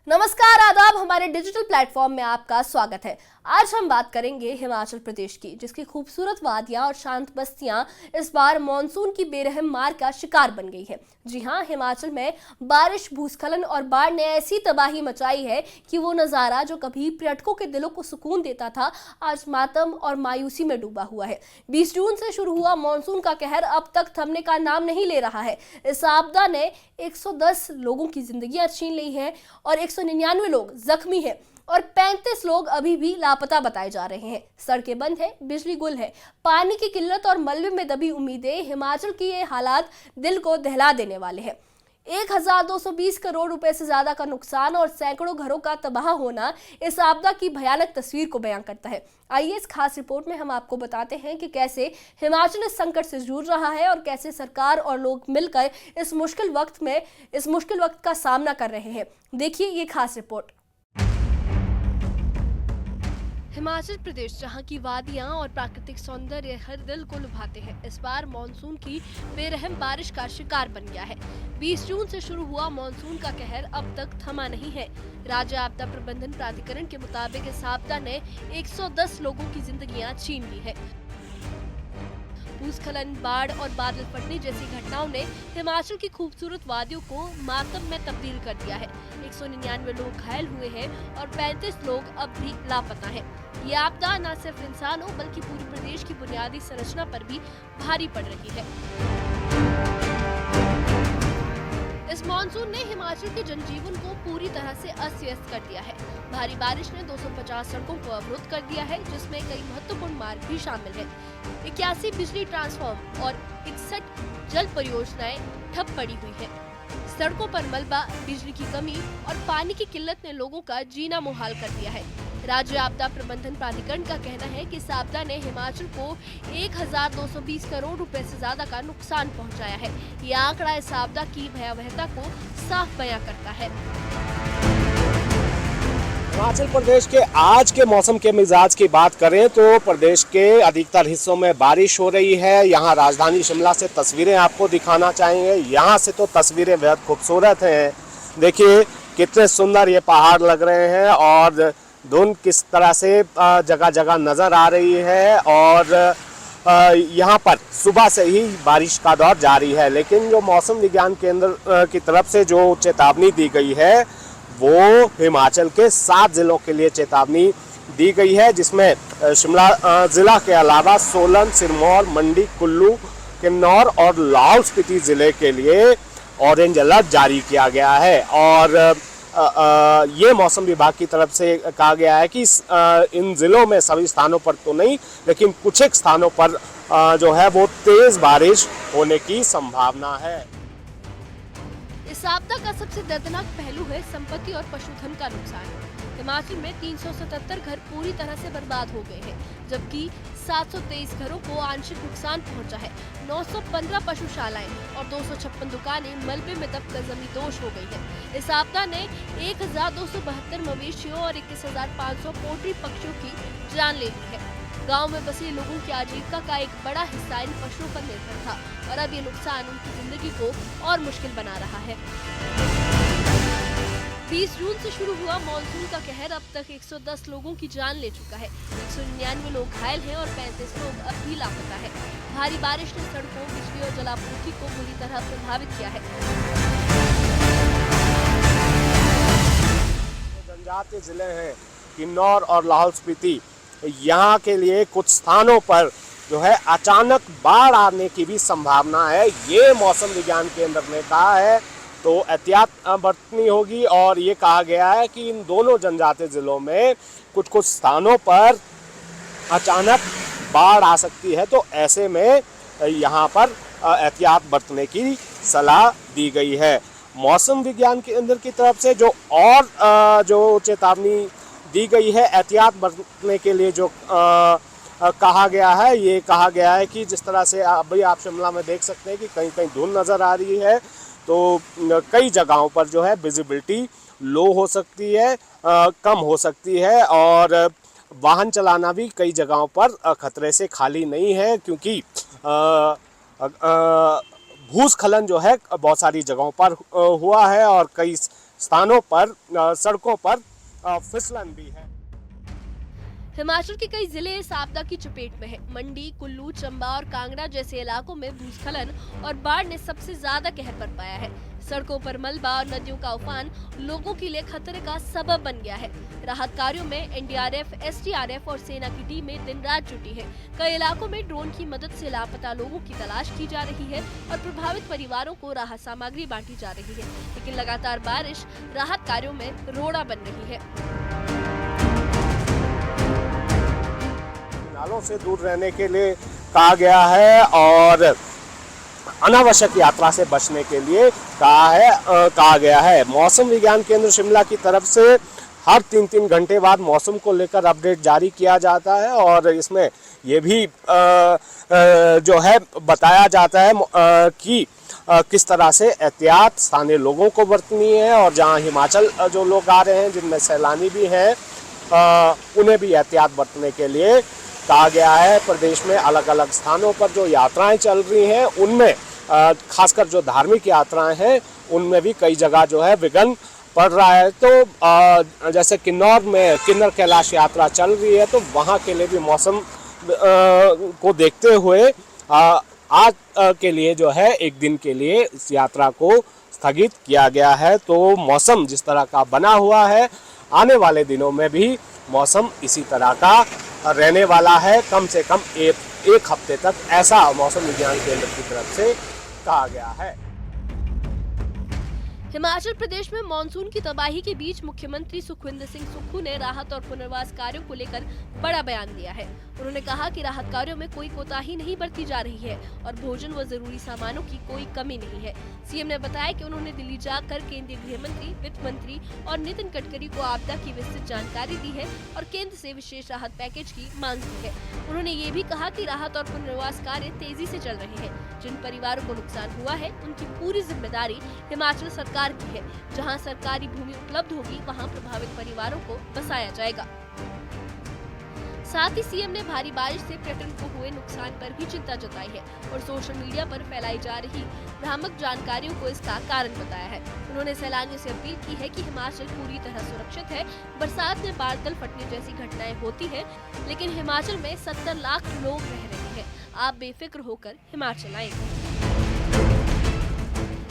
नमस्कार, आदाब। हमारे डिजिटल प्लेटफॉर्म में आपका स्वागत है। आज हम बात करेंगे हिमाचल प्रदेश की, जिसकी खूबसूरत वादियां और शांत बस्तियां इस बार मानसून की बेरहम मार का शिकार बन गई है। जी हां, हिमाचल में बारिश, भूस्खलन और बाढ़ ने ऐसी तबाही मचाई है कि वो नज़ारा जो कभी पर्यटकों के दिलों को सुकून देता था, आज मातम और मायूसी में डूबा हुआ है। 20 जून से शुरू हुआ मानसून का कहर अब तक थमने का नाम नहीं ले रहा है। इस आपदा ने 110 लोगों की जिंदगियां छीन ली हैं और 199 लोग जख्मी हैं और 35 लोग अभी भी लापता बताए जा रहे हैं। सड़कें बंद है, बिजली गुल है, पानी की किल्लत और मलबे में दबी उम्मीदें। हिमाचल की ये हालात दिल को दहला देने वाले हैं। 1220 करोड़ रुपए से ज्यादा का नुकसान और सैकड़ों घरों का तबाह होना इस आपदा की भयानक तस्वीर को बयां करता है। आइए इस खास रिपोर्ट में हम आपको बताते हैं कि कैसे हिमाचल इस संकट से जूझ रहा है और कैसे सरकार और लोग मिलकर इस मुश्किल वक्त का सामना कर रहे हैं। देखिए ये खास रिपोर्ट। हिमाचल प्रदेश, जहां की वादियां और प्राकृतिक सौंदर्य हर दिल को लुभाते हैं, इस बार मानसून की बेरहम बारिश का शिकार बन गया है। 20 जून से शुरू हुआ मानसून का कहर अब तक थमा नहीं है। राज्य आपदा प्रबंधन प्राधिकरण के मुताबिक इस आपदा ने 110 लोगों की जिंदगियां छीन ली है। भूस्खलन, बाढ़ और बादल फटने जैसी घटनाओं ने हिमाचल की खूबसूरत वादियों को मातम में तब्दील कर दिया है। 199 लोग घायल हुए हैं और 35 लोग अब भी लापता हैं। ये आपदा न सिर्फ इंसानों बल्कि पूरे प्रदेश की बुनियादी संरचना पर भी भारी पड़ रही है। इस मानसून ने हिमाचल के जनजीवन को पूरी तरह से अस्त व्यस्त कर दिया है। भारी बारिश ने 250 सड़कों को अवरुद्ध कर दिया है, जिसमें कई महत्वपूर्ण मार्ग भी शामिल हैं। 81 बिजली ट्रांसफार्मर और 61 जल परियोजनाएं ठप पड़ी हुई हैं। सड़कों पर मलबा, बिजली की कमी और पानी की किल्लत ने लोगों का जीना मुहाल कर दिया है। राज्य आपदा प्रबंधन प्राधिकरण का कहना है कि इस आपदा ने हिमाचल को 1220 करोड़ रुपए से ज्यादा का नुकसान पहुंचाया है। ये आंकड़ा इस आपदा की भयावहता को साफ बयां करता है। हिमाचल प्रदेश के आज के मौसम के मिजाज की बात करें तो प्रदेश के अधिकतर हिस्सों में बारिश हो रही है। यहाँ राजधानी शिमला से तस्वीरें आपको दिखाना चाहेंगे। यहाँ से तो तस्वीरें बेहद खूबसूरत हैं। देखिए कितने सुंदर ये पहाड़ लग रहे हैं और धुंध किस तरह से जगह जगह नज़र आ रही है। और यहाँ पर सुबह से ही बारिश का दौर जारी है, लेकिन जो मौसम विज्ञान केंद्र की तरफ से जो चेतावनी दी गई है वो हिमाचल के 7 जिलों के लिए चेतावनी दी गई है, जिसमें शिमला ज़िला के अलावा सोलन, सिरमौर, मंडी, कुल्लू, किन्नौर और लाहौल स्पीति ज़िले के लिए ऑरेंज अलर्ट जारी किया गया है। और ये मौसम विभाग की तरफ से कहा गया है कि इन ज़िलों में सभी स्थानों पर तो नहीं, लेकिन कुछ एक स्थानों पर जो है वो तेज़ बारिश होने की संभावना है। इस आपदा का सबसे दर्दनाक पहलू है संपत्ति और पशुधन का नुकसान। हिमाचल में 377 घर पूरी तरह से बर्बाद हो गए हैं, जबकि 723 घरों को आंशिक नुकसान पहुंचा है। 915 पशुशालाएं और 256 दुकानें मलबे में दबकर जमींदोज हो गई हैं। इस आपदा ने 1272 मवेशियों और 21,500 पोल्ट्री पक्षियों की जान ले ली है। गांव में बसे लोगों की आजीविका का एक बड़ा हिस्सा इन पशुओं पर निर्भर था और अब ये नुकसान उनकी जिंदगी को और मुश्किल बना रहा है। 20 जून से शुरू हुआ मानसून का कहर अब तक 110 लोगों की जान ले चुका है। 199 लोग घायल हैं और 35 लोग अब भी लापता है। भारी बारिश ने सड़कों, बिजली और जलापूर्ति को बुरी तरह प्रभावित किया है। जनजातीय जिले हैं किन्नौर और लाहौल स्पीति, यहाँ के लिए कुछ स्थानों पर जो है अचानक बाढ़ आने की भी संभावना है। ये मौसम विज्ञान केंद्र ने कहा है, तो एहतियात बरतनी होगी। और ये कहा गया है कि इन दोनों जनजातीय ज़िलों में कुछ कुछ स्थानों पर अचानक बाढ़ आ सकती है, तो ऐसे में यहाँ पर एहतियात बरतने की सलाह दी गई है। मौसम विज्ञान केंद्र की तरफ से जो चेतावनी दी गई है एहतियात बरतने के लिए, जो कहा गया है, ये कहा गया है कि जिस तरह से अभी आप शिमला में देख सकते हैं कि कहीं कहीं धुंध नज़र आ रही है, तो कई जगहों पर जो है विजिबिलिटी लो हो सकती है, कम हो सकती है और वाहन चलाना भी कई जगहों पर खतरे से खाली नहीं है, क्योंकि भूस्खलन जो है बहुत सारी जगहों पर हुआ है और कई स्थानों पर सड़कों पर फिसलन भी है। हिमाचल के कई जिले इस आपदा की चपेट में हैं। मंडी, कुल्लू, चंबा और कांगड़ा जैसे इलाकों में भूस्खलन और बाढ़ ने सबसे ज्यादा कहर बरपाया है। सड़कों पर मलबा और नदियों का उफान लोगों के लिए खतरे का सबब बन गया है। राहत कार्यों में एनडीआरएफ, एसडीआरएफ और सेना की टीमें दिन रात जुटी है। कई इलाकों में ड्रोन की मदद से लापता लोगों की तलाश की जा रही है और प्रभावित परिवारों को राहत सामग्री बांटी जा रही है। लेकिन लगातार बारिश राहत कार्यों में रोड़ा बन रही है। नालों से दूर रहने के लिए कहा गया है और अनावश्यक यात्रा से बचने के लिए कहा गया है। मौसम विज्ञान केंद्र शिमला की तरफ से हर 3-3 घंटे बाद मौसम को लेकर अपडेट जारी किया जाता है और इसमें ये भी जो है बताया जाता है कि किस तरह से एहतियात स्थानीय लोगों को बरतनी है और जहां हिमाचल जो लोग आ रहे हैं जिनमें सैलानी भी हैं उन्हें भी एहतियात बरतने के लिए कहा गया है। प्रदेश में अलग अलग स्थानों पर जो यात्राएं चल रही हैं उनमें खासकर जो धार्मिक यात्राएं हैं उनमें भी कई जगह जो है विघ्न पड़ रहा है। तो जैसे किन्नौर में किन्नर कैलाश यात्रा चल रही है तो वहां के लिए भी मौसम को देखते हुए आज के लिए जो है एक दिन के लिए इस यात्रा को स्थगित किया गया है। तो मौसम जिस तरह का बना हुआ है आने वाले दिनों में भी मौसम इसी तरह का रहने वाला है। कम से कम एक हफ्ते तक ऐसा मौसम विज्ञान केंद्र की तरफ से कहा गया है। हिमाचल प्रदेश में मानसून की तबाही के बीच मुख्यमंत्री सुखविंदर सिंह सुक्खू ने राहत और पुनर्वास कार्यों को लेकर बड़ा बयान दिया है। उन्होंने कहा कि राहत कार्यों में कोई कोताही नहीं बरती जा रही है और भोजन व जरूरी सामानों की कोई कमी नहीं है। सीएम ने बताया कि उन्होंने दिल्ली जाकर केंद्रीय गृह मंत्री, वित्त मंत्री और नितिन गडकरी को आपदा की विस्तृत जानकारी दी है और केंद्र से विशेष राहत पैकेज की मांग की है। उन्होंने ये भी कहा कि राहत और पुनर्वास कार्य तेजी से चल रहे हैं। जिन परिवारों को नुकसान हुआ है उनकी पूरी जिम्मेदारी हिमाचल सरकार की है। जहां सरकारी भूमि उपलब्ध होगी वहां प्रभावित परिवारों को बसाया जाएगा। साथ ही सीएम ने भारी बारिश से पर्यटन को हुए नुकसान पर भी चिंता जताई है और सोशल मीडिया पर फैलाई जा रही भ्रामक जानकारियों को इसका कारण बताया है। उन्होंने सैलानियों से अपील की है कि हिमाचल पूरी तरह सुरक्षित है। बरसात में बादल फटने जैसी घटनाएं होती है लेकिन हिमाचल में 70 लाख लोग रह रहे हैं। आप बेफिक्र होकर हिमाचल आए।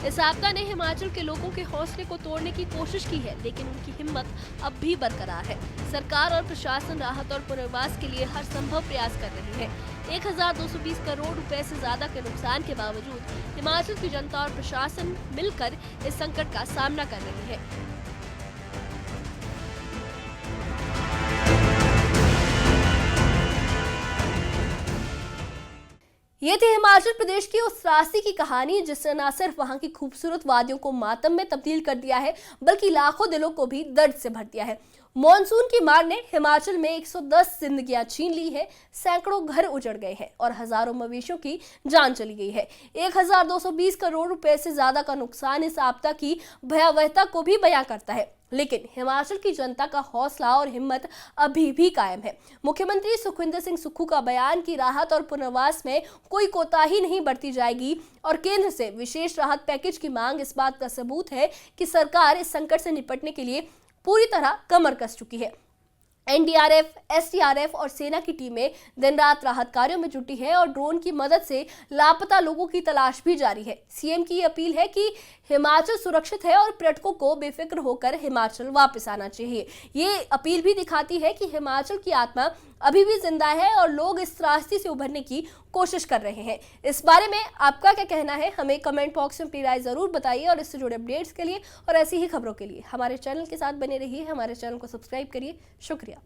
इस आपदा ने हिमाचल के लोगों के हौसले को तोड़ने की कोशिश की है लेकिन उनकी हिम्मत अब भी बरकरार है। सरकार और प्रशासन राहत और पुनर्वास के लिए हर संभव प्रयास कर रही है। 1220 करोड़ रुपए से ज्यादा के नुकसान के बावजूद हिमाचल की जनता और प्रशासन मिलकर इस संकट का सामना कर रही है। ये थी हिमाचल प्रदेश की उस त्रासदी की कहानी जिसने न सिर्फ वहां की खूबसूरत वादियों को मातम में तब्दील कर दिया है बल्कि लाखों दिलों को भी दर्द से भर दिया है। मॉनसून की मार ने हिमाचल में 110 जिंदगियां छीन ली है, सैकड़ों घर उजड़ गए हैं और हजारों मवेशियों की जान चली गई है। 1220 करोड़ रुपए से ज्यादा का नुकसान इस आपदा की भयावहता को भी बयां करता है। लेकिन हिमाचल की जनता का हौसला और हिम्मत अभी भी कायम है। मुख्यमंत्री सुखविंदर सिंह सुक्खू का बयान कि राहत और पुनर्वास में कोई कोताही नहीं बरती जाएगी और केंद्र से विशेष राहत पैकेज की मांग इस बात का सबूत है कि सरकार इस संकट से निपटने के लिए पूरी तरह कमर कस चुकी है। एनडीआरएफ, एसडीआरएफ और सेना की टीमें दिन रात राहत कार्यों में जुटी है और ड्रोन की मदद से लापता लोगों की तलाश भी जारी है। सीएम की अपील है कि हिमाचल सुरक्षित है और पर्यटकों को बेफिक्र होकर हिमाचल वापस आना चाहिए। ये अपील भी दिखाती है कि हिमाचल की आत्मा अभी भी जिंदा है और लोग इस त्रासदी से उभरने की कोशिश कर रहे हैं। इस बारे में आपका क्या कहना है, हमें कमेंट बॉक्स में अपनी राय जरूर बताइए और इससे जुड़े अपडेट्स के लिए और ऐसी ही खबरों के लिए हमारे चैनल के साथ बने रहिए। हमारे चैनल को सब्सक्राइब करिए। शुक्रिया।